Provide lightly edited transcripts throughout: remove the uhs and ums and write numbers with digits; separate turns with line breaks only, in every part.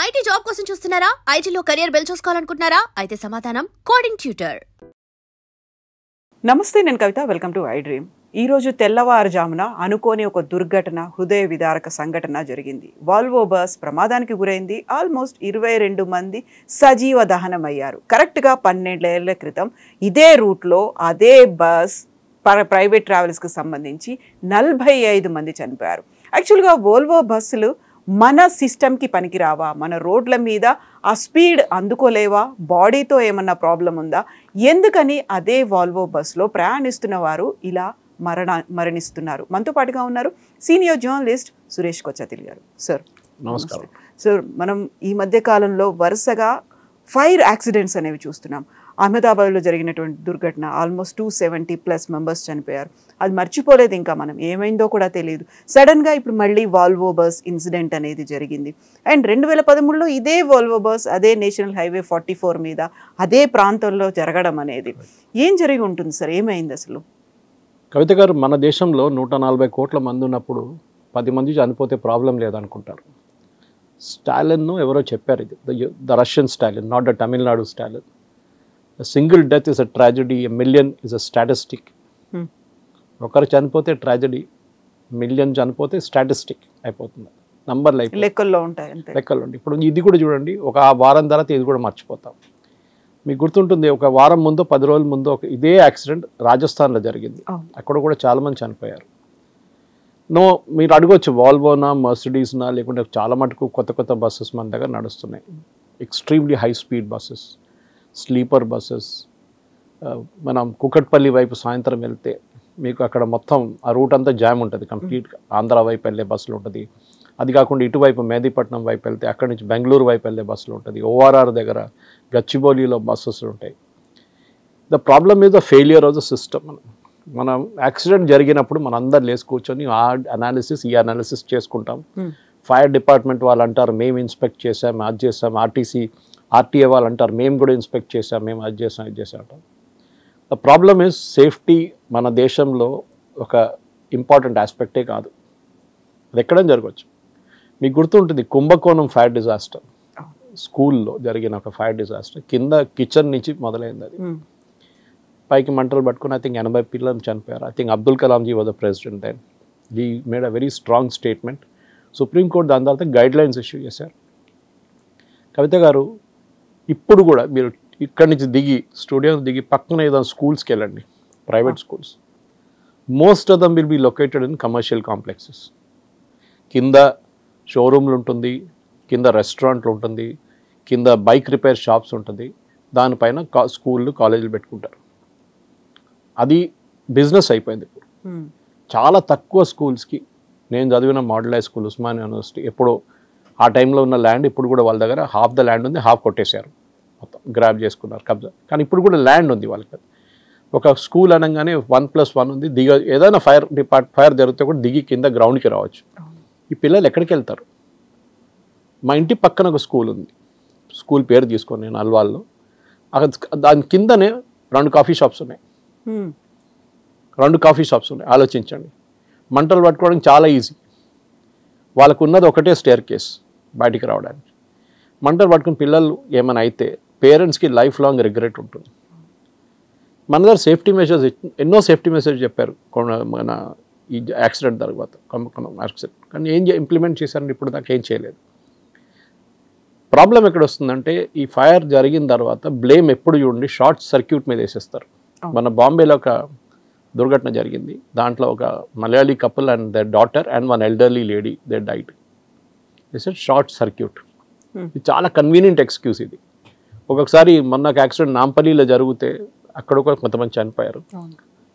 IT job కోసం చూస్తున్నారా? ఐటీలో కెరియర్ బిల్డ్ చూసుకోవాలనుకుంటున్నారా? అయితే సమాధానం కోడింగ్ ట్యూటర్.
నమస్తే, నేను Kavitha. Welcome to iDream. ఈరోజు తెల్లవారుజామున అనుకోని ఒక దుర్ఘటన, హృదయ విదారక సంఘటన జరిగింది. వాల్వో బస్ ప్రమాదానికి గురైంది. ఆల్మోస్ట్ 22 మంది సజీవ దహనమయ్యారు. కరెక్ట్గా 12 ఏళ్ల క్రితం ఇదే రూట్లో అదే బస్ ప్రైవేట్ ట్రావెల్స్కి సంబంధించి 45 మంది చనిపోయారు. యాక్చువల్గా వోల్వో బస్సులు మన సిస్టమ్కి పనికిరావా? మన రోడ్ల మీద ఆ స్పీడ్ అందుకోలేవా? బాడీతో ఏమన్నా ప్రాబ్లం ఉందా? ఎందుకని అదే వాల్వో బస్సులో ప్రయాణిస్తున్న వారు ఇలా మరణిస్తున్నారు? మనతో పాటుగా ఉన్నారు సీనియర్ జర్నలిస్ట్ సురేష్ కొచ్చతిల్ గారు. సార్
నమస్కారం.
సార్, మనం ఈ మధ్య కాలంలో వరుసగా ఫైర్ యాక్సిడెంట్స్ అనేవి చూస్తున్నాం. అహ్మదాబాద్లో జరిగినటువంటి దుర్ఘటన, ఆల్మోస్ట్ 270+ మెంబర్స్ చనిపోయారు. అది మర్చిపోలేదు ఇంకా మనం, ఏమైందో కూడా తెలియదు. సడన్గా ఇప్పుడు మళ్ళీ వాల్వో బస్ ఇన్సిడెంట్ అనేది జరిగింది. అండ్ 2013లో ఇదే వాల్వో బస్ అదే నేషనల్ హైవే 44 మీద అదే ప్రాంతంలో జరగడం అనేది ఏం జరిగి ఉంటుంది సార్? ఏమైంది అసలు?
కవిత గారు, మన దేశంలో 140 కోట్ల మంది ఉన్నప్పుడు 10 మంది చనిపోతే ప్రాబ్లం లేదనుకుంటారు. స్టాలిన్ ఎవరో చెప్పారు, ఇది the Russian Stalin, not the Tamil Nadu Stalin. Single death is a tragedy, a million is a statistic. ఒకరు చనిపోతే ట్రాజడీ, మిలియన్ చనిపోతే స్టాటిస్టిక్ అయిపోతుంది. నంబర్లు అయిపోయి
లెక్కల్లో ఉంటాయి,
లెక్కలు ఉంటాయి. ఇప్పుడు ఇది కూడా చూడండి, ఒక వారం తర్వాత ఇది కూడా మర్చిపోతాం. మీకు గుర్తుంటుంది, ఒక వారం ముందు 10 రోజుల ముందు ఇదే యాక్సిడెంట్ రాజస్థాన్లో జరిగింది. అక్కడ కూడా చాలామంది చనిపోయారు. మీరు అడగొచ్చు, వాల్వోనా, మర్సిడీస్నా, లేకుంటే చాలా మటుకు కొత్త కొత్త బస్సెస్ మన దగ్గర నడుస్తున్నాయి. Extremely high speed buses, sleeper buses. మనం కుకట్పల్లి వైపు సాయంత్రం వెళ్తే మీకు అక్కడ మొత్తం ఆ రూట్ అంతా జామ్ ఉంటుంది కంప్లీట్గా. ఆంధ్ర వైపు వెళ్ళే బస్సులు ఉంటుంది. అది కాకుండా ఇటువైపు మేదీపట్నం వైపు వెళ్తే అక్కడి నుంచి బెంగళూరు వైపు వెళ్ళే బస్సులు ఉంటుంది. ఓఆర్ఆర్ దగ్గర గచ్చిబౌలిలో బస్సెస్ ఉంటాయి. The problem is the failure of the system. మనం యాక్సిడెంట్ జరిగినప్పుడు మన అందరు లేసి కూర్చొని ఆ అనాలిసిస్ ఈ అనాలిసిస్ చేసుకుంటాం. ఫైర్ డిపార్ట్మెంట్ వాళ్ళు అంటారు మేము ఇన్స్పెక్ట్ చేసాం, అది చేసాం. ఆర్టీఏ వాళ్ళు అంటారు మేము కూడా ఇన్స్పెక్ట్ చేసాం, మేము అది చేసాం, ఇది చేసాం అంటాం. ద ప్రాబ్లమ్ ఈజ్ సేఫ్టీ మన దేశంలో ఒక ఇంపార్టెంట్ ఆస్పెక్టే కాదు. అది ఎక్కడైనా జరగవచ్చు. మీకు గుర్తుంటుంది, కుంభకోణం ఫైర్ డిజాస్టర్, స్కూల్లో జరిగిన ఒక ఫైర్ డిజాస్టర్. కింద కిచెన్ నుంచి మొదలైంది. అది పైకి మంటలు పట్టుకుని ఐ థింక్ 80 పిల్లలు చనిపోయారు. I think Abdul Kalamji was the president then. He made a very strong statement. Supreme court దాని తర్వాత గైడ్ లైన్స్ ఇష్యూ చేశారు. కవిత గారు, ఇప్పుడు కూడా మీరు ఇక్కడి నుంచి దిగి స్టూడియో దిగి పక్కన ఏదైనా స్కూల్స్కి వెళ్ళండి, private schools. Most of them will be located in commercial complexes. కింద షోరూమ్లు ఉంటుంది, కింద రెస్టారెంట్లు ఉంటుంది, కింద బైక్ రిపేర్ షాప్స్ ఉంటుంది. దానిపైన స్కూళ్ళు కాలేజీలు పెట్టుకుంటారు. అది బిజినెస్ అయిపోయింది ఇప్పుడు. చాలా తక్కువ స్కూల్స్కి, నేను చదివిన model high school Osmania university, ఎప్పుడో ఆ టైంలో ఉన్న ల్యాండ్ ఇప్పుడు కూడా వాళ్ళ దగ్గర హాఫ్ ద ల్యాండ్ ఉంది, హాఫ్ కొట్టేశారు, మొత్తం గ్రాబ్ చేసుకున్నారు, కబ్జా. కానీ ఇప్పుడు కూడా ల్యాండ్ ఉంది వాళ్ళకి. ఒక స్కూల్ అనగానే 1+1 ఉంది. ఏదైనా ఫైర్ జరిగితే కూడా దిగి కింద గ్రౌండ్కి రావచ్చు. ఈ పిల్లలు ఎక్కడికి వెళ్తారు? మా ఇంటి పక్కన ఒక స్కూల్ ఉంది, స్కూల్ పేరు తీసుకొని నేను అల్వాల్లో. దాని కిందనే 2 కాఫీ షాప్స్ ఉన్నాయి. 2 కాఫీ షాప్స్ ఉన్నాయి. ఆలోచించండి. మంటలు పట్టుకోవడానికి చాలా ఈజీ. వాళ్ళకు ఉన్నది ఒకటే స్టేర్ కేస్ బయటికి రావడానికి. మంటలు పట్టుకుని పిల్లలు ఏమైనా అయితే పేరెంట్స్కి లైఫ్ లాంగ్ రిగ్రెట్ ఉంటుంది. మన దగ్గర సేఫ్టీ మెజర్స్, ఎన్నో సేఫ్టీ మెజర్స్ చెప్పారు మన ఈ యాక్సిడెంట్ తర్వాత, యాక్సిడెంట్. కానీ ఏం ఇంప్లిమెంట్ చేశారంటే ఇప్పుడు దాకా ఏం చేయలేదు. ప్రాబ్లం ఎక్కడ వస్తుందంటే, ఈ ఫైర్ జరిగిన తర్వాత బ్లేమ్ ఎప్పుడు చూడండి షార్ట్ సర్క్యూట్ మీద వేసేస్తారు. మన బాంబేలో ఒక దుర్ఘటన జరిగింది. దాంట్లో ఒక Malayali couple and their daughter and 1 elderly lady they died. It's short circuit. ఇది చాలా కన్వీనియంట్ ఎక్స్క్యూజ్ ఇది. ఒక్కొక్కసారి మొన్న యాక్సిడెంట్ నాంపల్లిలో జరిగితే అక్కడ కూడా కొంతమంది చనిపోయారు.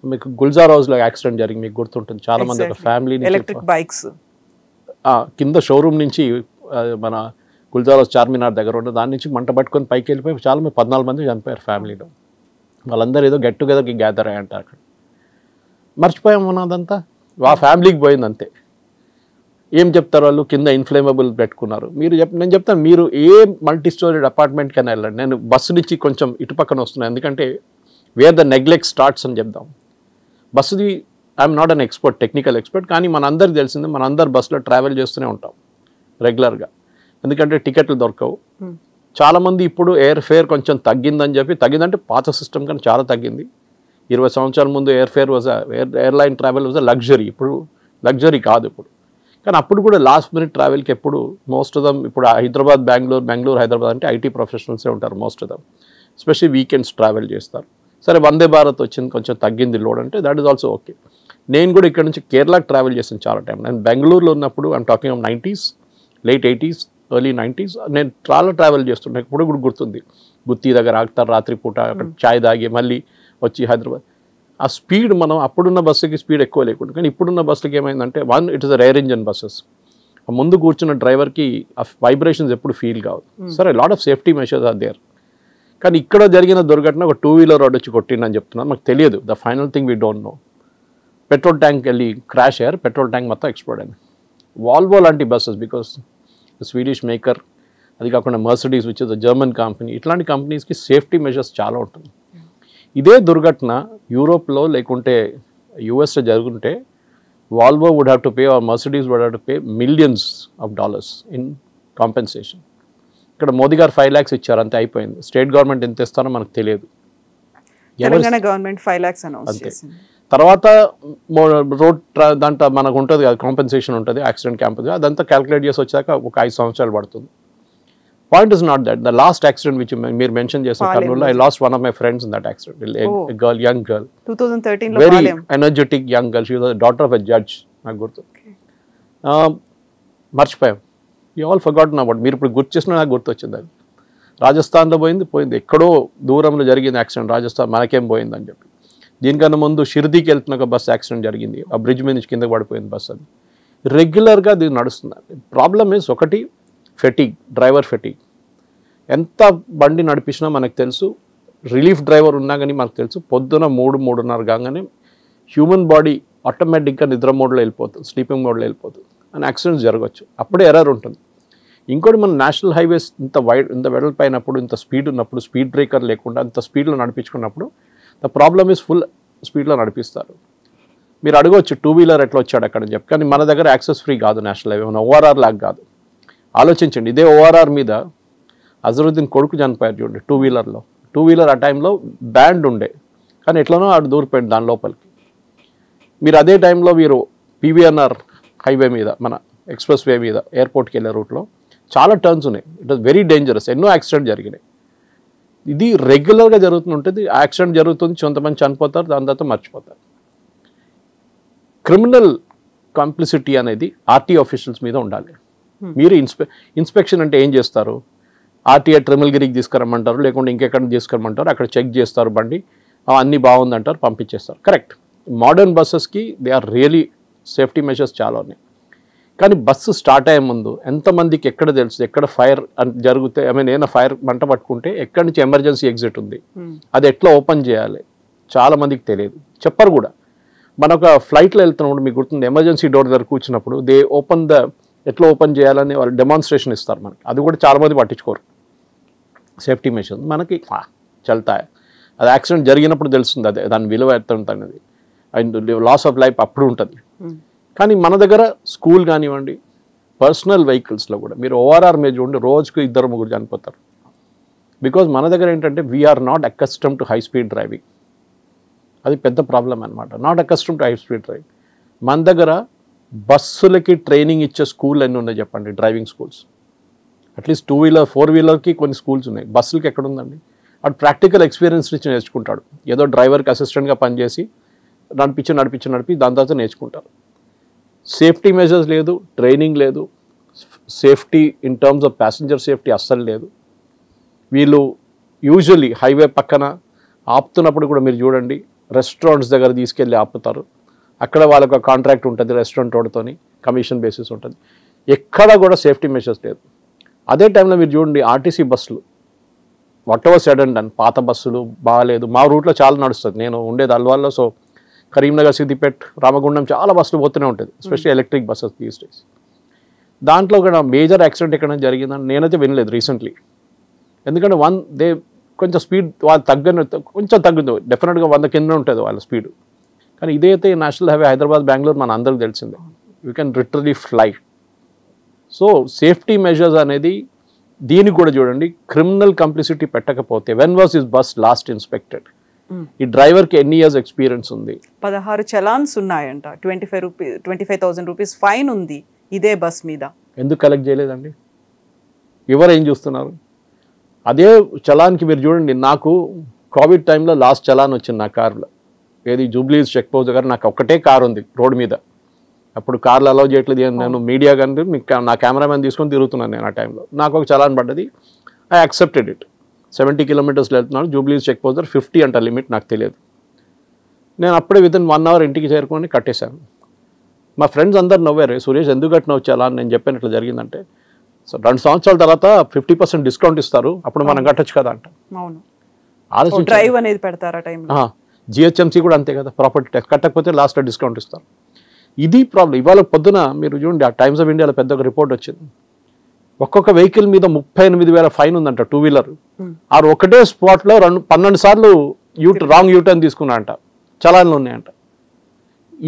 మీకు గుల్జార్ హౌస్లో యాక్సిడెంట్ జరిగింది, మీకు గుర్తుంటుంది. చాలా మంది ఒక ఫ్యామిలీ
ఎలక్ట్రిక్ బైక్స్
కింద షోరూమ్ నుంచి మన గుల్జార్ హౌస్ చార్మినార్ దగ్గర ఉంటుంది, దాని నుంచి మంట పట్టుకొని పైకి వెళ్ళిపోయి చాలా మంది 14 మంది చనిపోయారు ఫ్యామిలీలో. వాళ్ళందరూ ఏదో గెట్ టుగెదర్కి గ్యాదర్ అయ్యంటారు. అక్కడ మర్చిపోయాము అదంతా, ఆ ఫ్యామిలీకి పోయింది అంతే. ఏం చెప్తారు వాళ్ళు? కింద ఇన్ఫ్లేమబుల్ పెట్టుకున్నారు. నేను చెప్తాను, మీరు ఏ మల్టీ స్టోరీడ్ అపార్ట్మెంట్ కన్నా వెళ్ళండి. నేను బస్సు నుంచి కొంచెం ఇటు పక్కన వస్తున్నాను, ఎందుకంటే వేర్ ద నెగ్లెక్ట్ స్టార్ట్స్ అని చెప్దాం. బస్సుది I'm not an expert, technical expert, కానీ మనందరికి తెలిసిందే, మనందరు బస్సులో ట్రావెల్ చేస్తూనే ఉంటాం రెగ్యులర్గా. ఎందుకంటే టికెట్లు దొరకవు. చాలామంది ఇప్పుడు ఎయిర్ ఫేర్ కొంచెం తగ్గిందని చెప్పి, తగ్గిందంటే పాత సిస్టమ్ కానీ చాలా తగ్గింది. 20 సంవత్సరాల ముందు air fair airline travel was luxury, ఇప్పుడు లగ్జరీ కాదు ఇప్పుడు. కానీ అప్పుడు కూడా లాస్ట్ మినిట్ ట్రావెల్కి ఎప్పుడు మోస్ట్ ఆఫ్ దమ్, ఇప్పుడు హైదరాబాద్ బెంగళూరు హైదరాబాద్ అంటే ఐటీ ప్రొఫెషనల్సే ఉంటారు most of dum, especially weekends travel చేస్తారు. సరే వందే భారత్ వచ్చింది, కొంచెం తగ్గింది లోడ్ అంటే దట్ ఈస్ ఆల్సో ఓకే. నేను కూడా ఇక్కడ నుంచి కేరళకి ట్రావెల్ చేసాను చాలా టైం. నేను బెంగళూరులో ఉన్నప్పుడు I'm talking of 90s, late 80s, early 90s నేను చాలా ట్రావెల్ చేస్తుంటాను. ఇప్పుడు కూడా గుర్తుంది, గుత్తి దగ్గర ఆగుతారు రాత్రిపూట, అక్కడ ఛాయ్ తాగి మళ్ళీ వచ్చి హైదరాబాద్. ఆ స్పీడ్ మనం అప్పుడున్న బస్సుకి స్పీడ్ ఎక్కువ లేకుండా, కానీ ఇప్పుడున్న బస్సులకి ఏమైందంటే it is rear engine buses. ముందు కూర్చున్న డ్రైవర్కి ఆ వైబ్రేషన్స్ ఎప్పుడు ఫీల్ కావు. సరే lot of safety measures are there. కానీ ఇక్కడ జరిగిన దుర్ఘటన ఒక 2-wheeler రోడ్ వచ్చి కొట్టిందని చెప్తున్నాను, మాకు తెలియదు. The final thing we don't no. Petrol tank వెళ్ళి క్రాష్ అయ్యారు, పెట్రోల్ ట్యాంక్ మొత్తం ఎక్స్ప్లోడ్ అయింది. వాల్వో లాంటి బస్సెస్, బికాస్ స్వీడిష్ మేకర్, అది కాకుండా Mercedes which is a German company, ఇట్లాంటి కంపెనీస్కి సేఫ్టీ మెజర్స్ చాలా ఉంటుంది. ఇదే దుర్ఘటన యూరోప్లో లేకుంటే యూఎస్లో జరుగుంటే Volvo would have to pay or Mercedes would have to pay $millions in compensation. ఇక్కడ మోదీ గారు 5 lakhs ఇచ్చారు, అంతే అయిపోయింది. స్టేట్ గవర్నమెంట్ ఎంత ఇస్తారో మనకు తెలియదు.
తెలంగాణ గవర్నమెంట్ 5 lakhs అనౌన్స్ చేసింది.
తర్వాత రోడ్ దాంట్లో మనకు ఉంటుంది కదా కాంపెన్సేషన్ ఉంటుంది, యాక్సిడెంట్ క్యాంపెన్, అదంతా క్యాలిక్యులేట్ చేసి వచ్చాక ఒక 5 సంవత్సరాలు పడుతుంది. Point is not that. The last accident which మీరు మెన్షన్ చేసిన కర్నూలులో, I last one of my friends in that accident. Young girl,
2013
very energetic young girl, she was daughter of a judge. నాకు గుర్తు, మర్చిపోయాం. You all forgotten about. మీరు ఇప్పుడు గుర్తు చేసినా నాకు గుర్తు వచ్చింది. అది రాజస్థాన్లో పోయింది, ఎక్కడో దూరంలో జరిగింది యాక్సిడెంట్. రాజస్థాన్ మనకేం పోయిందని చెప్పి. దీనికన్నా ముందు షిర్దీకి వెళ్తున్న ఒక బస్సు యాక్సిడెంట్ జరిగింది, ఆ బ్రిడ్జ్ మీద నుంచి కిందకి పడిపోయింది బస్సు. అది రెగ్యులర్గా దీన్ని నడుస్తుంది. ప్రాబ్లమ్ ఇస్ ఒకటి ఫెటిగ్, డ్రైవర్ ఫెటిగ్. ఎంత బండి నడిపించినా మనకు తెలుసు, రిలీఫ్ డ్రైవర్ ఉన్నా కానీ మనకు తెలుసు, పొద్దున 3-3:30 కాగానే హ్యూమన్ బాడీ ఆటోమేటిక్గా నిద్ర మోడ్లో వెళ్ళిపోతుంది, స్లీపింగ్ మోడ్లో వెళ్ళిపోతుంది, అని యాక్సిడెంట్స్ జరగవచ్చు. అప్పుడే ఎర్రర్ ఉంటుంది. ఇంకోటి మన నేషనల్ హైవేస్ ఇంత వెడల్పైనప్పుడు, ఇంత స్పీడ్ ఉన్నప్పుడు, స్పీడ్ బ్రేకర్ లేకుండా ఇంత స్పీడ్లో నడిపించుకున్నప్పుడు ద ప్రాబ్లమ్ ఈజ్ ఫుల్ స్పీడ్లో నడిపిస్తారు. మీరు అడగవచ్చు 2-wheeler ఎట్లా వచ్చాడు అక్కడ అని చెప్పి. కానీ మన దగ్గర యాక్సెస్ ఫ్రీ కాదు నేషనల్ హైవే, మన ఓఆర్ఆర్ లాగా కాదు. ఆలోచించండి, ఇదే ఓఆర్ఆర్ మీద అజరుద్దీన్ కొడుకు చనిపోయారు చూడండి 2-wheelerలో. 2-wheeler ఆ టైంలో బ్యాండ్ ఉండే, కానీ ఎట్లనో ఆడు దూరిపోయింది దాని లోపలికి. మీరు అదే టైంలో మీరు PVNR హైవే మీద, మన ఎక్స్ప్రెస్ వే మీద ఎయిర్పోర్ట్కి వెళ్ళే రూట్లో చాలా టర్న్స్ ఉన్నాయి. It was very dangerous. ఎన్నో యాక్సిడెంట్ జరిగినాయి. ఇది రెగ్యులర్గా జరుగుతుంటుంది. యాక్సిడెంట్ జరుగుతుంది, కొంతమంది చనిపోతారు, దాని తర్వాత మర్చిపోతారు. క్రిమినల్ కాంప్లిసిటీ అనేది ఆర్టీ ఆఫీషియల్స్ మీద ఉండాలి. మీరు ఇన్స్పెక్షన్ అంటే ఏం చేస్తారు? ఆర్టీఐ ట్రిమల్గిరికి తీసుకురమ్మంటారు, లేకుంటే ఇంకెక్కడ తీసుకురమ్మంటారు, అక్కడ చెక్ చేస్తారు బండి, అన్నీ బాగుందంటారు, పంపించేస్తారు. కరెక్ట్. మోడర్న్ బస్సెస్కి they are really safety measures చాలా ఉన్నాయి. కానీ బస్సు స్టార్ట్ అయ్యే ముందు ఎంతమందికి ఎక్కడ తెలుసు, ఎక్కడ ఫైర్ జరిగితే, ఏమైనా ఫైర్ మంట పట్టుకుంటే ఎక్కడి నుంచి ఎమర్జెన్సీ ఎగ్జిట్ ఉంది, అది ఎట్లా ఓపెన్ చేయాలి, చాలా మందికి తెలియదు, చెప్పరు కూడా. మన ఒక ఫ్లైట్లో వెళ్తున్నప్పుడు మీకు గుర్తుంది, ఎమర్జెన్సీ డోర్ దగ్గర కూర్చున్నప్పుడు దే ఓపెన్ ఎట్లా ఓపెన్ చేయాలని వాళ్ళు డెమాన్స్ట్రేషన్ ఇస్తారు మనకి. అది కూడా చాలామంది పట్టించుకోరు. సేఫ్టీ మెషర్స్ మనకి చల్తాయి. అది యాక్సిడెంట్ జరిగినప్పుడు తెలుస్తుంది, అదే దాని విలువ ఎంత ఉంటుంది, అండ్ లాస్ ఆఫ్ లైఫ్ అప్పుడు ఉంటుంది. కానీ మన దగ్గర స్కూల్ కానివ్వండి, పర్సనల్ వెహికల్స్లో కూడా మీరు ఓఆర్ఆర్ మీద చూడండి, రోజుకు 2-3 చనిపోతారు. బికాజ్ మన దగ్గర ఏంటంటే we're not accustomed to high speed driving. అది పెద్ద ప్రాబ్లం అనమాట. Not accustomed to high speed driving. మన దగ్గర బస్సులకి ట్రైనింగ్ ఇచ్చే స్కూల్ అన్నీ ఉన్నాయి చెప్పండి, డ్రైవింగ్ స్కూల్స్. అట్లీస్ట్ 2-wheeler 4-wheelerకి కొన్ని స్కూల్స్ ఉన్నాయి, బస్సులకి ఎక్కడ ఉందండి? అటు ప్రాక్టికల్ ఎక్స్పీరియన్స్ నుంచి నేర్చుకుంటాడు. ఏదో డ్రైవర్కి అసిస్టెంట్గా పనిచేసి నడిపి దాని తర్వాత నేర్చుకుంటారు. సేఫ్టీ మెజర్స్ లేదు, ట్రైనింగ్ లేదు, safety in terms off passenger safety అస్సలు లేదు. వీళ్ళు యూజువల్లీ హైవే పక్కన ఆపుతున్నప్పుడు కూడా మీరు చూడండి, రెస్టారెంట్స్ దగ్గర తీసుకెళ్ళి ఆపుతారు. అక్కడ వాళ్ళకు కాంట్రాక్ట్ ఉంటుంది, రెస్టారెంట్ వాడితోని కమిషన్ బేసిస్ ఉంటుంది. ఎక్కడ కూడా సేఫ్టీ మెషర్స్ లేదు. అదే టైంలో మీరు చూడండి, ఆర్టీసీ బస్సులు what ever said and done, పాత బస్సులు బాగాలేదు. మా రూట్లో చాలా నడుస్తుంది, నేను ఉండేది అల్వాల్లో. సో కరీంనగర్, సిద్దిపేట్, రామగుండం చాలా బస్సులు పోతూనే ఉంటుంది, especially electric buses these days. దాంట్లో కూడా మేజర్ యాక్సిడెంట్ ఎక్కడైనా జరిగిందని నేనైతే వినలేదు రీసెంట్లీ. ఎందుకంటే కొంచెం స్పీడ్ వాళ్ళు కొంచెం తగ్గుతుంది, డెఫినెట్గా 100 కింద ఉంటుంది వాళ్ళ స్పీడ్. కానీ ఇదైతే నేషనల్ హైవే హైదరాబాద్ బెంగళూరు మన అందరికి తెలిసిందే, you can literally fly. So safety measures అనేది దీనికి కూడా చూడండి, క్రిమినల్ కంప్లిసిటీ పెట్టకపోతే when was is bus last inspected, ఈ డ్రైవర్కి ఎన్ని ఇయర్స్ ఎక్స్పీరియన్స్ ఉంది,
16 చలాన్స్ ఉన్నాయంట, 25,000 రూపీస్ ఫైన్ ఉంది ఇదే బస్ మీద. ఎందుకు
కలెక్ట్ చేయలేదండి? ఎవరు ఏం చూస్తున్నారు? అదే చలాన్కి మీరు చూడండి, నాకు కోవిడ్ టైంలో లాస్ట్ చలాన్ వచ్చింది నా కార్లో, ఏది జూబ్లీస్ చెక్ పోస్ట్ దగ్గర. నాకు ఒక్కటే కార్ ఉంది రోడ్ మీద, అప్పుడు కార్లు అలౌ చేయట్లేదు, నేను మీడియా కానీ నా కెమెరామెన్ తీసుకొని తిరుగుతున్నాను నేను ఆ టైంలో. నాకు ఒక చలాన్ పడ్డది, ఐ యాక్సెప్టెడ్ ఇట్. 70 కిలోమీటర్స్లో వెళ్తున్నాను, జూబ్లీస్ చెక్ పోస్ట్ దగ్గర 50 అంట లిమిట్, నాకు తెలియదు. నేను అప్పుడే వితిన్ 1 అవర్ ఇంటికి చేరుకొని కట్టేశాను. మా ఫ్రెండ్స్ అందరు నవ్వారు, సురేష్ ఎందుకు కట్టినావు చలాన్? నేను చెప్పాను ఇట్లా జరిగిందంటే, సో 2 సంవత్సరాల తర్వాత 50% డిస్కౌంట్ ఇస్తారు, అప్పుడు మనం కట్టొచ్చు కదా అంట. ఆలోచించి
డ్రైవ్ అనేది పెడతారా టైంలో.
జిహెచ్ఎంసీ కూడా అంతే కదా, ప్రాపర్టీ ట్యాక్స్ కట్టకపోతే లాస్ట్లో డిస్కౌంట్ ఇస్తారు. ఇది ప్రాబ్లం. ఇవాళ పొద్దున మీరు చూడండి, ఆ టైమ్స్ ఆఫ్ ఇండియాలో పెద్ద ఒక రిపోర్ట్ వచ్చింది, ఒక్కొక్క వెహికల్ మీద 38,000 ఫైన్ ఉందంట, 2 వీలర్. ఆ ఒకటే స్పాట్లో 12 సార్లు రాంగ్ యూటర్న్ తీసుకున్నా అంట, చలాన్లు ఉన్నాయంట.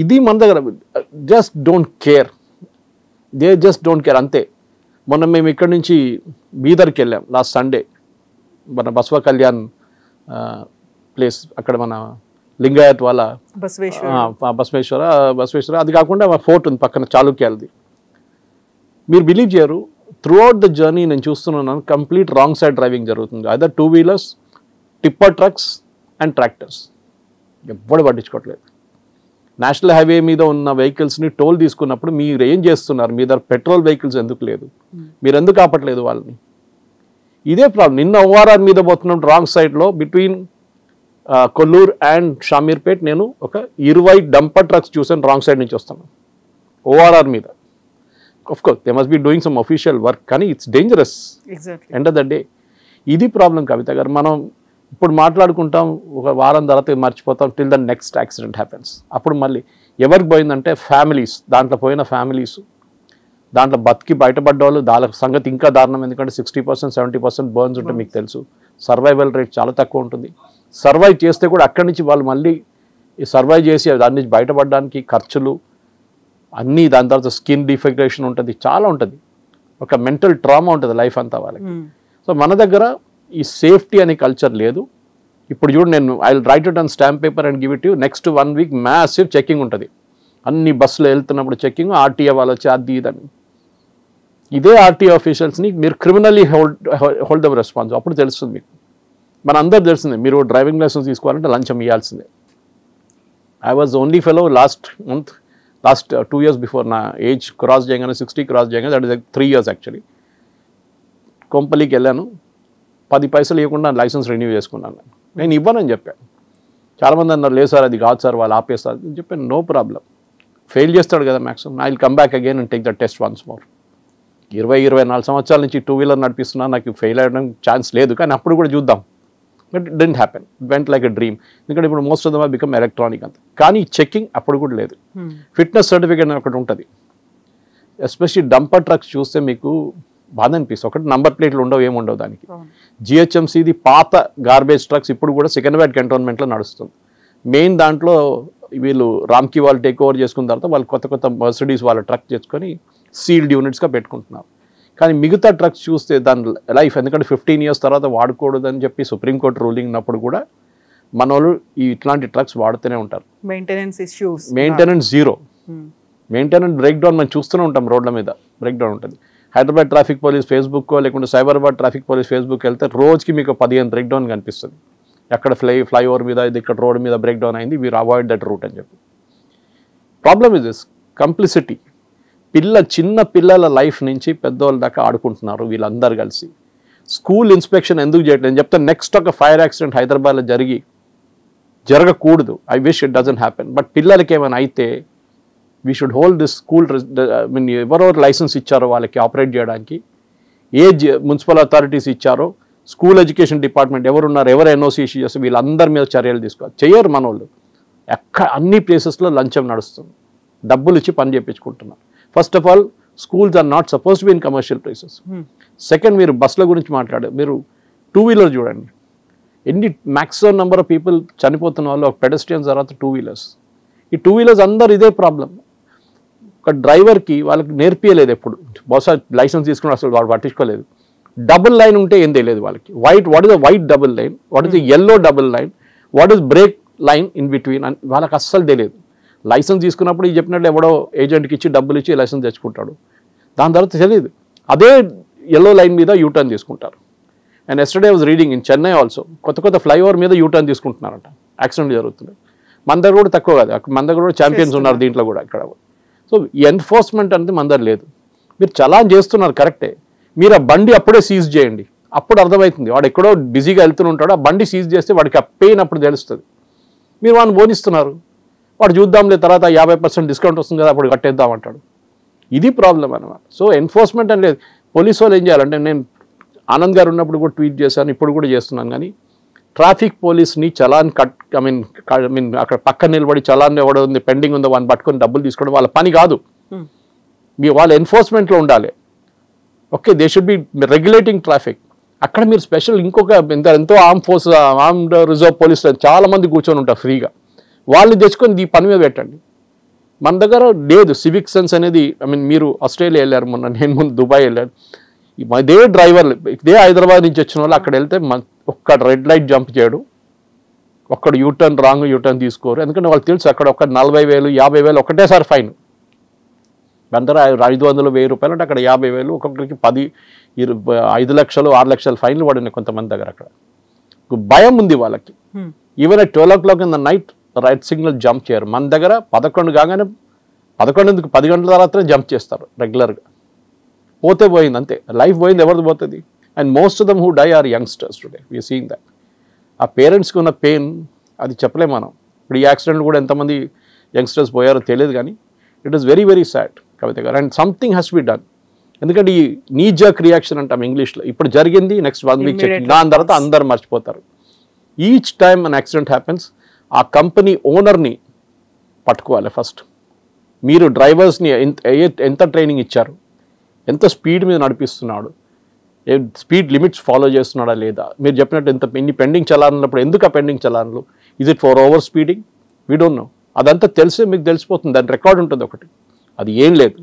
ఇది మన దగ్గర just don't care, they just don't care అంతే. మొన్న మేము ఇక్కడ నుంచి బీదర్కి వెళ్ళాం లాస్ట్ సండే, మన బసవ కళ్యాణ్ ప్లేస్, అక్కడ మన లింగాయత్ వాళ్ళ బసవేశ్వర, అది కాకుండా ఫోర్ట్ ఉంది పక్కన చాళుక్యాలది. మీరు బిలీవ్ చేయరు, త్రూ అవుట్ ద జర్నీ నేను చూస్తున్నాను కంప్లీట్ రాంగ్ సైడ్ డ్రైవింగ్ జరుగుతుంది. Other 2 wheelers, tipper trucks and tractors. ఎవ్వడు పట్టించుకోవట్లేదు. నేషనల్ హైవే మీద ఉన్న వెహికల్స్ని టోల్ తీసుకున్నప్పుడు మీరు ఏం చేస్తున్నారు? మీ దగ్గర పెట్రోల్ వెహికల్స్ ఎందుకు లేదు? మీరు ఎందుకు ఆపట్లేదు వాళ్ళని? ఇదే ప్రాబ్లం. నిన్న ఓఆర్ఆర్ మీద పోతున్నప్పుడు రాంగ్ సైడ్లో బిట్వీన్ కొల్లూరు అండ్ షామీర్పేట్ నేను ఒక 20 డంపర్ ట్రక్స్ చూసాను, రాంగ్ సైడ్ నుంచి వస్తాను ఓఆర్ఆర్ మీద. Course they must be doing some official work, కానీ it's dangerous end of the day. ఇది ప్రాబ్లం కవిత గారు. మనం ఇప్పుడు మాట్లాడుకుంటాం, ఒక వారం తర్వాత మర్చిపోతాం, till the next accident happens. అప్పుడు మళ్ళీ ఎవరికి పోయిందంటే ఫ్యామిలీస్, దాంట్లో పోయిన ఫ్యామిలీస్, దాంట్లో బతికి బయటపడ్డ వాళ్ళు, దాని సంగతి ఇంకా దారుణం. ఎందుకంటే 60%, 70% బర్న్స్ ఉంటే మీకు తెలుసు, సర్వైవల్ రేట్ చాలా తక్కువ ఉంటుంది. సర్వైవ్ చేస్తే కూడా అక్కడి నుంచి వాళ్ళు మళ్ళీ సర్వైవ్ చేసి దాని నుంచి బయటపడడానికి ఖర్చులు అన్నీ, దాని తర్వాత స్కిన్ డిఫెక్టేషన్ ఉంటుంది, చాలా ఉంటుంది, ఒక మెంటల్ ట్రామా ఉంటుంది లైఫ్ అంతా వాళ్ళకి. సో మన దగ్గర ఈ సేఫ్టీ అనే కల్చర్ లేదు. ఇప్పుడు చూడు, నేను I will write it on stamp paper and give it you. Next 1 week massive checking ఉంటుంది, అన్ని బస్సులు వెళ్తున్నప్పుడు చెకింగ్, ఆర్టీఏ వాళ్ళు వచ్చి అది ఇదని. ఇదే ఆర్టీఏ ఆఫీషియల్స్ని మీరు క్రిమినల్లీ హోల్డ్ ద రెస్పాన్స్. అప్పుడు తెలుస్తుంది మీకు, మన అందరు తెలిసిందే, మీరు డ్రైవింగ్ లైసెన్స్ తీసుకోవాలంటే లంచం ఇవ్వాల్సిందే. I was only fellow last 2 years before నా ఏజ్ క్రాస్ చేయగానే, 60 క్రాస్ చేయగానే, దట్ ఇస్ 3 years యాక్చువల్లీ. కొంపల్లికి వెళ్ళాను, 10 పైసలు ఇవ్వకుండా లైసెన్స్ రెన్యూ చేసుకున్నాను. నేను ఇవ్వనని చెప్పాను. చాలామంది అన్నారు, లేదు సార్ అది కాదు సార్, వాళ్ళు ఆపేస్తారు అని చెప్పాను. నో ప్రాబ్లం, ఫెయిల్ చేస్తాడు కదా maximum, I will come back again and take the test once more. 20-24 సంవత్సరాల నుంచి 2 వీలర్ నడిపిస్తున్నా, నాకు ఫెయిల్ అవ్వడం ఛాన్స్ లేదు, కానీ అప్పుడు కూడా చూద్దాం. But it didn't happen, vent like a dream. ఎందుకంటే ఇప్పుడు most of dum become electronic అంత. కానీ చెకింగ్ అప్పుడు కూడా లేదు. ఫిట్నెస్ సర్టిఫికేట్ అని ఒకటి ఉంటుంది. ఎస్పెషల్లీ డంపర్ ట్రక్స్ చూస్తే మీకు బాధ అనిపిస్తుంది. ఒకటి నంబర్ ప్లేట్లు ఉండవు, ఏముండవు దానికి. జిహెచ్ఎంసీది పాత గార్బేజ్ ట్రక్స్ ఇప్పుడు కూడా సికింద్రాబాద్ కంటోన్మెంట్లో నడుస్తుంది. మెయిన్ దాంట్లో వీళ్ళు రామ్కి వాళ్ళు టేక్ ఓవర్ చేసుకున్న తర్వాత వాళ్ళు కొత్త మర్సిడీస్ వాళ్ళ ట్రక్ చేసుకొని సీల్డ్ యూనిట్స్గా పెట్టుకుంటున్నారు. కానీ మిగతా ట్రక్స్ చూస్తే దాని లైఫ్, ఎందుకంటే 15 years తర్వాత వాడకూడదని చెప్పి సుప్రీంకోర్టు రూలింగ్ ఉన్నప్పుడు కూడా మన వాళ్ళు ఇట్లాంటి ట్రక్స్ వాడుతూనే ఉంటారు.
Maintenance issues,
maintenance zero, maintenance break down మనం చూస్తూనే ఉంటాం, రోడ్ల మీద బ్రేక్ డౌన్ ఉంటుంది. హైదరాబాద్ ట్రాఫిక్ పోలీస్ ఫేస్బుక్ లేకుంటే సైబరాబాద్ ట్రాఫిక్ పోలీస్ ఫేస్బుక్ వెళ్తే రోజుకి మీకు 15 బ్రేక్ డౌన్ కనిపిస్తుంది. ఎక్కడ ఫ్లైఓవర్ మీద, ఇది ఇక్కడ రోడ్ మీద బ్రేక్ డౌన్ అయింది, వీరు అవాయిడ్ దట్ రూట్ అని చెప్పి. Problem is this complicity. చిన్న పిల్లల లైఫ్ నుంచి పెద్దవాళ్ళ దాకా ఆడుకుంటున్నారు వీళ్ళందరూ కలిసి. స్కూల్ ఇన్స్పెక్షన్ ఎందుకు చేయట్లేదు అని చెప్తే, నెక్స్ట్ ఒక ఫైర్ యాక్సిడెంట్ హైదరాబాద్లో జరగకూడదు. I wish it doesn't happen. But పిల్లలకి ఏమైనా అయితే we should hold this school. ఎవరెవరు లైసెన్స్ ఇచ్చారో వాళ్ళకి ఆపరేట్ చేయడానికి, ఏ మున్సిపల్ అథారిటీస్ ఇచ్చారో, స్కూల్ ఎడ్యుకేషన్ డిపార్ట్మెంట్ ఎవరున్నారు, ఎవరు ఎన్ఓసి ఇష్యూ చేస్తే వీళ్ళందరి మీద చర్యలు తీసుకోవాలి. చెయ్యరు మన వాళ్ళు. అన్ని ప్లేసెస్లో లంచం నడుస్తుంది, డబ్బులు ఇచ్చి పని చేయించుకుంటున్నారు. First of all, schools are not suppose to be in commercial places. Second, మీరు బస్సుల గురించి మాట్లాడారు. మీరు 2 వీలర్ చూడండి, ఎన్ని మ్యాక్సిమం నెంబర్ ఆఫ్ పీపుల్ చనిపోతున్న వాళ్ళు ఒక పెడస్ట్రియన్స్ తర్వాత 2 వీలర్స్. ఈ 2 వీలర్స్ అందరు ఇదే ప్రాబ్లం. ఒక డ్రైవర్కి వాళ్ళకి నేర్పియలేదు ఎప్పుడు, బహుశా లైసెన్స్ తీసుకుని అసలు వాడు పట్టించుకోలేదు. డబుల్ లైన్ ఉంటే ఏం తెలియదు వాళ్ళకి. What is the white double line, what is the yellow double line, what is break line in between అని వాళ్ళకి అస్సలు తెలియదు. లైసెన్స్ తీసుకున్నప్పుడు ఈ చెప్పినట్టు ఎవడో ఏజెంట్కి ఇచ్చి డబ్బులు ఇచ్చి లైసెన్స్ తెచ్చుకుంటాడు, దాని తర్వాత తెలియదు. అదే ఎల్లో లైన్ మీద యూటర్న్ తీసుకుంటారు. And yesterday was reading in Chennai also కొత్త ఫ్లైఓవర్ మీద యూటర్న్ తీసుకుంటున్నారంట, యాక్సిడెంట్ జరుగుతున్నాయి. మన దగ్గర కూడా తక్కువ కాదు, మన దగ్గర కూడా ఛాంపియన్స్ ఉన్నారు దీంట్లో కూడా ఇక్కడ. సో ఎన్ఫోర్స్మెంట్ అనేది మన దగ్గర లేదు. మీరు చలాన్ చేస్తున్నారు కరెక్టే, మీరు ఆ బండి అప్పుడే సీజ్ చేయండి, అప్పుడు అర్థమవుతుంది. వాడు ఎక్కడో బిజీగా వెళ్తుంటాడు, ఆ బండి సీజ్ చేస్తే వాడికి ఆ పెయిన్ అప్పుడు తెలుస్తుంది. మీరు వాడిని బోనిస్తున్నారు, వాడు చూద్దాంలే తర్వాత 50% డిస్కౌంట్ వస్తుంది కదా అప్పుడు కట్టేద్దామంటాడు. ఇది ప్రాబ్లం అనమాట. సో ఎన్ఫోర్స్మెంట్ అని లేదు. పోలీసు వాళ్ళు ఏం చేయాలంటే, నేను ఆనంద్ గారు ఉన్నప్పుడు కూడా ట్వీట్ చేశాను, ఇప్పుడు కూడా చేస్తున్నాను, కానీ ట్రాఫిక్ పోలీస్ని చలాన్ ఐ మీన్ అక్కడ పక్కన నిలబడి చలాన్ ఎవడో ఉంది పెండింగ్ ఉందో వాడిని పట్టుకొని డబ్బులు తీసుకోవడం వాళ్ళ పని కాదు. మీ వాళ్ళ ఎన్ఫోర్స్మెంట్లో ఉండాలి. Okay, they should be regulating traffic. అక్కడ మీరు స్పెషల్ ఇంకొక ఎంతో ఆర్మ్డ్ రిజర్వ్ పోలీసులు చాలా మంది కూర్చొని ఉంటారు ఫ్రీగా, వాళ్ళు తెచ్చుకొని ఈ పని మీద పెట్టండి. మన దగ్గర లేదు సివిక్ సెన్స్ అనేది. ఐ మీన్ మీరు ఆస్ట్రేలియా వెళ్ళారు మొన్న, నేను ముందు దుబాయ్ వెళ్ళాను. ఇదే డ్రైవర్లు ఇదే హైదరాబాద్ నుంచి వచ్చిన వాళ్ళు అక్కడ వెళ్తే ఒక్క రెడ్ లైట్ జంప్ చేయడు, ఒక్కడ యూటర్న్ రాంగ్ యూటర్న్ తీసుకోరు. ఎందుకంటే వాళ్ళకి తెలుసు అక్కడ ఒక 40,000 50,000 ఒకటేసారి ఫైన్. అందరూ 500 1000 రూపాయలు అంటే అక్కడ 50,000, ఒక్కొక్కరికి 10 5 లక్షలు 6 లక్షల ఫైన్లు పడినాయి కొంతమంది దగ్గర. అక్కడ భయం ఉంది వాళ్ళకి. Even at 12 o'clock in the night right signal jump చేయరు. మన దగ్గర 11 కాగానే 11 10 గంటల తర్వాతనే జంప్ చేస్తారు రెగ్యులర్గా. పోతే పోయింది అంతే, లైఫ్ పోయింది, ఎవరిది పోతుంది. And most of them who die are youngsters today, we're seeing that. ఆ పేరెంట్స్కి ఉన్న పెయిన్ అది చెప్పలేము మనం. ఇప్పుడు ఈ యాక్సిడెంట్ కూడా ఎంతమంది యంగ్స్టర్స్ పోయారో తెలియదు, కానీ it is very very sad Kavitha గారు. And something has to be done. ఎందుకంటే ఈ నీ జర్క్ రియాక్షన్ అంటాం ఇంగ్లీష్లో. ఇప్పుడు జరిగింది, నెక్స్ట్ 1 week చెక్, దాని తర్వాత అందరు మర్చిపోతారు. Each time an accident happens, ఆ కంపెనీ ఓనర్ని పట్టుకోవాలి ఫస్ట్. మీరు డ్రైవర్స్ని ఎంత ట్రైనింగ్ ఇచ్చారు, ఎంత స్పీడ్ మీద నడిపిస్తున్నాడు, స్పీడ్ లిమిట్స్ ఫాలో చేస్తున్నాడా లేదా, మీరు చెప్పినట్టు ఇన్ని పెండింగ్ చలాన్లప్పుడు ఎందుకు ఆ పెండింగ్ చలాన్లు, is it for over speeding, we don't know. అదంతా తెలిసి మీకు తెలిసిపోతుంది, దాని రికార్డ్ ఉంటుంది ఒకటి. అది ఏం లేదు.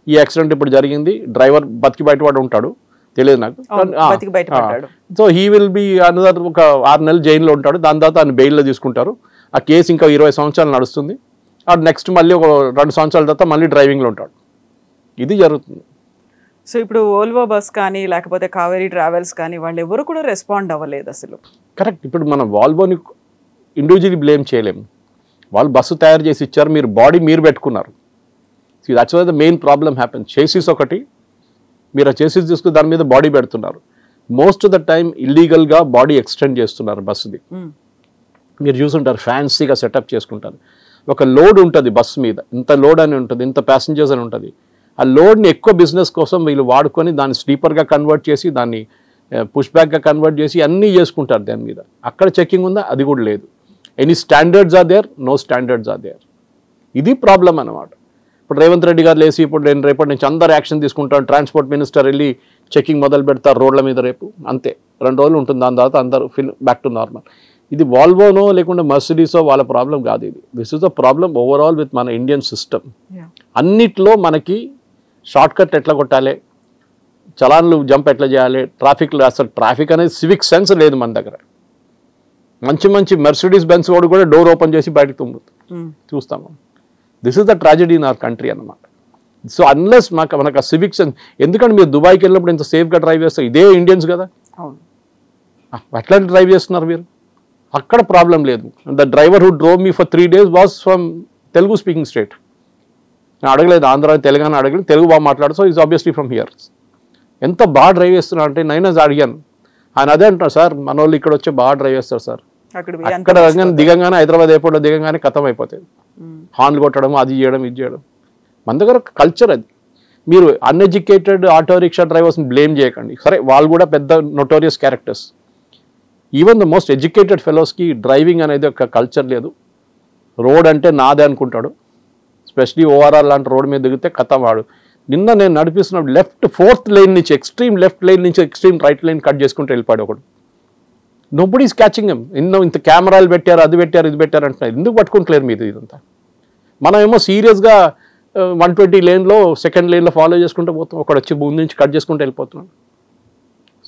ఈ యాక్సిడెంట్ ఇప్పుడు జరిగింది, డ్రైవర్ బతికి బయటపడి ఉంటాడు, తెలియదు నాకు. So he will be another ఒక 6 నెలలు జైల్లో ఉంటాడు. దాని తర్వాత ఆయన బెయిల్లో తీసుకుంటారు. ఆ కేసు ఇంకా 20 సంవత్సరాలు నడుస్తుంది. ఆ నెక్స్ట్ మళ్ళీ ఒక 2 సంవత్సరాల తర్వాత మళ్ళీ డ్రైవింగ్లో ఉంటాడు. ఇది జరుగుతుంది.
సో ఇప్పుడు ఓల్వో బస్ కానీ లేకపోతే కావేరీ ట్రావెల్స్ కానీ వాళ్ళు ఎవరు కూడా రెస్పాండ్ అవ్వలేదు అసలు.
కరెక్ట్. ఇప్పుడు మనం వాల్వోని ఇండివిజువల్లీ బ్లేమ్ చేయలేము. వాళ్ళు బస్సు తయారు చేసి ఇచ్చారు, మీరు బాడీ మీరు పెట్టుకున్నారు. So that's why the main problem happen. Chassis ఒకటి, మీరు ఆ చేసిస్ తీసుకుని దాని మీద బాడీ పెడుతున్నారు. మోస్ట్ ఆఫ్ ద టైం ఇల్లీగల్గా బాడీ ఎక్స్టెండ్ చేస్తున్నారు బస్సుది. మీరు చూసుంటారు, ఫ్యాన్సీగా సెటప్ చేసుకుంటారు. ఒక లోడ్ ఉంటుంది బస్సు మీద, ఇంత లోడ్ అని ఉంటుంది, ఇంత ప్యాసింజర్స్ అని ఉంటుంది. ఆ లోడ్ని ఎక్కువ బిజినెస్ కోసం వీళ్ళు వాడుకొని దాన్ని స్లీపర్గా కన్వర్ట్ చేసి, దాన్ని పుష్ బ్యాక్గా కన్వర్ట్ చేసి అన్నీ చేసుకుంటారు దాని మీద. అక్కడ చెకింగ్ ఉందా, అది కూడా లేదు. Any standards are there, no standards are there. ఇది ప్రాబ్లం అన్నమాట. ఇప్పుడు రేవంత్ రెడ్డి గారు లేసి ఇప్పుడు నేను రేపటి నుంచి అందరు యాక్షన్ తీసుకుంటాను, ట్రాన్స్పోర్ట్ మినిస్టర్ వెళ్ళి చెకింగ్ మొదలు పెడతారు రోడ్ల మీద రేపు, అంతే 2 రోజులు ఉంటుంది. దాని తర్వాత అందరూ బ్యాక్ టు నార్మల్. ఇది వాల్వోనో లేకుంటే మర్సిడీసో వాళ్ళ ప్రాబ్లం కాదు. ఇది this is the problem overall with మన ఇండియన్ సిస్టమ్. అన్నిట్లో మనకి షార్ట్ కట్ ఎట్లా కొట్టాలి, చలాన్లు జంప్ ఎట్లా చేయాలి, ట్రాఫిక్లో అసలు ట్రాఫిక్ అనేది సివిక్ సెన్స్ లేదు మన దగ్గర. మంచి మెర్సిడీస్ బెన్స్ వాడు కూడా డోర్ ఓపెన్ చేసి బయటకు తుమ్ముతుంది చూస్తాము. This is the tragedy in our country అన్నమాట. సో అన్లెస్ మనకు ఆ సివిక్ సెన్స్, ఎందుకంటే మీరు దుబాయ్కి వెళ్ళినప్పుడు ఇంత సేఫ్గా డ్రైవ్ చేస్తారు, ఇదే ఇండియన్స్ కదా, అట్లాంటి డ్రైవ్ చేస్తున్నారు మీరు. అక్కడ ప్రాబ్లం లేదు. The driver who drove me for 3 days was from Telugu speaking state. నేను అడగలేదు ఆంధ్ర తెలంగాణ అడగలేదు, తెలుగు బాగా మాట్లాడు. So is obviously from here. ఎంత బాగా డ్రైవ్ చేస్తున్నా అంటే నేను అడిగాను, ఆయన అదే అంటారు, సార్ మన వాళ్ళు ఇక్కడ వచ్చి బాగా డ్రైవ్ చేస్తారు సార్, అక్కడ దిగంగానే హైదరాబాద్ ఎయిర్పోర్ట్లో దిగంగానే ఖతం అయిపోతుంది, హార్న్లు కొట్టడం, అది చేయడం ఇది చేయడం. మన దగ్గర కల్చర్ అది. మీరు అన్ఎడ్యుకేటెడ్ ఆటో రిక్షా డ్రైవర్స్ని బ్లేమ్ చేయకండి, సరే వాళ్ళు కూడా పెద్ద notorious characters. Even the most educated ఫెలోస్కి డ్రైవింగ్ అనేది ఒక కల్చర్ లేదు. రోడ్ అంటే నాదే అనుకుంటాడు, స్పెషలీ ఓఆర్ఆర్ లాంటి రోడ్ మీద దిగితే కథం వాడు. నిన్న నేను నడిపిస్తున్నప్పుడు లెఫ్ట్ 4th lane నుంచి ఎక్స్ట్రీమ్ లెఫ్ట్ లైన్ నుంచి ఎక్స్ట్రీమ్ రైట్ లైన్ కట్ చేసుకుంటూ వెళ్ళిపోయాడు ఒకడు. Nobody is catching him. ఇంత కెమెరాలు పెట్టారు, అది పెట్టారు, ఇది పెట్టారు అంటున్నారు. ఎందుకు పట్టుకుంటలేరు మీరు ఇదంతా? మనం ఏమో సీరియస్గా 120 లేన్లో సెకండ్ లేన్లో ఫాలో చేసుకుంటూ పోతాం, ఒకడు వచ్చి ముందు నుంచి కట్ చేసుకుంటూ వెళ్ళిపోతున్నాం.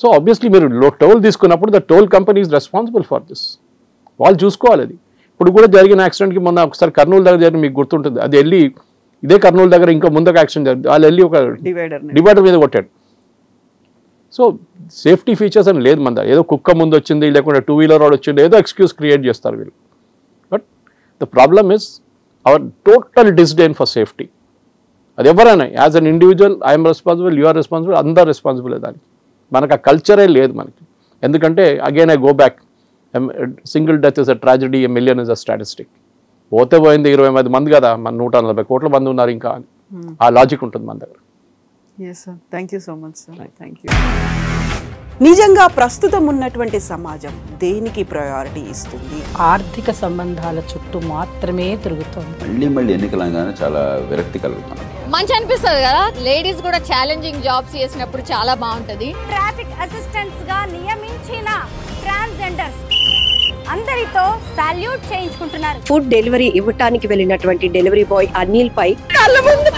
సో ఆబ్వియస్లీ మీరు టోల్ తీసుకున్నప్పుడు the toll company is responsible for this. వాళ్ళు చూసుకోవాలి అది. ఇప్పుడు కూడా జరిగిన యాక్సిడెంట్కి మొన్న ఒకసారి కర్నూలు దగ్గర జరిగిన మీకు గుర్తుంటుంది, అది వెళ్ళి ఇదే కర్నూలు దగ్గర ఇంకా ముందుకు యాక్సిడెంట్ జరిగింది, వాళ్ళు వెళ్ళి ఒక డివైడర్ మీద కొట్టాడు. సో సేఫ్టీ ఫీచర్స్ అని లేదు మన దగ్గర. ఏదో కుక్క ముందు వచ్చింది లేకుంటే 2-వీలర్ రోడ్ వచ్చింది ఏదో ఎక్స్క్యూజ్ క్రియేట్ చేస్తారు వీళ్ళు. But the problem is our total disdain for safety. అది ఎవరైనా as an individual I'm responsible, you are responsible, అందరు రెస్పాన్సిబుల్ దానికి. మనకు ఆ కల్చరే లేదు మనకి. ఎందుకంటే again I go back, single death is a tragedy, a million is a statistic. పోతే పోయింది 20 మంది కదా, మన 140 కోట్ల మంది ఉన్నారు ఇంకా అని ఆ లాజిక్ ఉంటుంది మన దగ్గర.
Thank you so much sir. Thank you. నిజంగా ప్రస్తుతం ఉన్నటువంటి సమాజం దేనికి ప్రయారిటీ ఇస్తుంది?
ఆర్థిక సంబంధాల చుట్టూ మాత్రమే తిరుగుతుంది.
మళ్ళీ ఎన్నికలంగానే చాలా విరక్తి కలుగుతుంది.
మంచి అనిపిస్తుంది కదా, లేడీస్ కూడా ఛాలెంజింగ్ జాబ్స్ చేసినప్పుడు చాలా బాగుంటది.
ట్రాఫిక్ అసిస్టెంట్స్ గా నియమించిన ట్రాన్స్జెండర్స్ అందరితో సాల్యూట్ చేయించుకుంటున్నారు.
ఫుడ్ డెలివరీ ఇవ్వటానికి వెళ్ళినటువంటి డెలివరీ బాయ్ అనిల్ పై కళ్ళ ముందు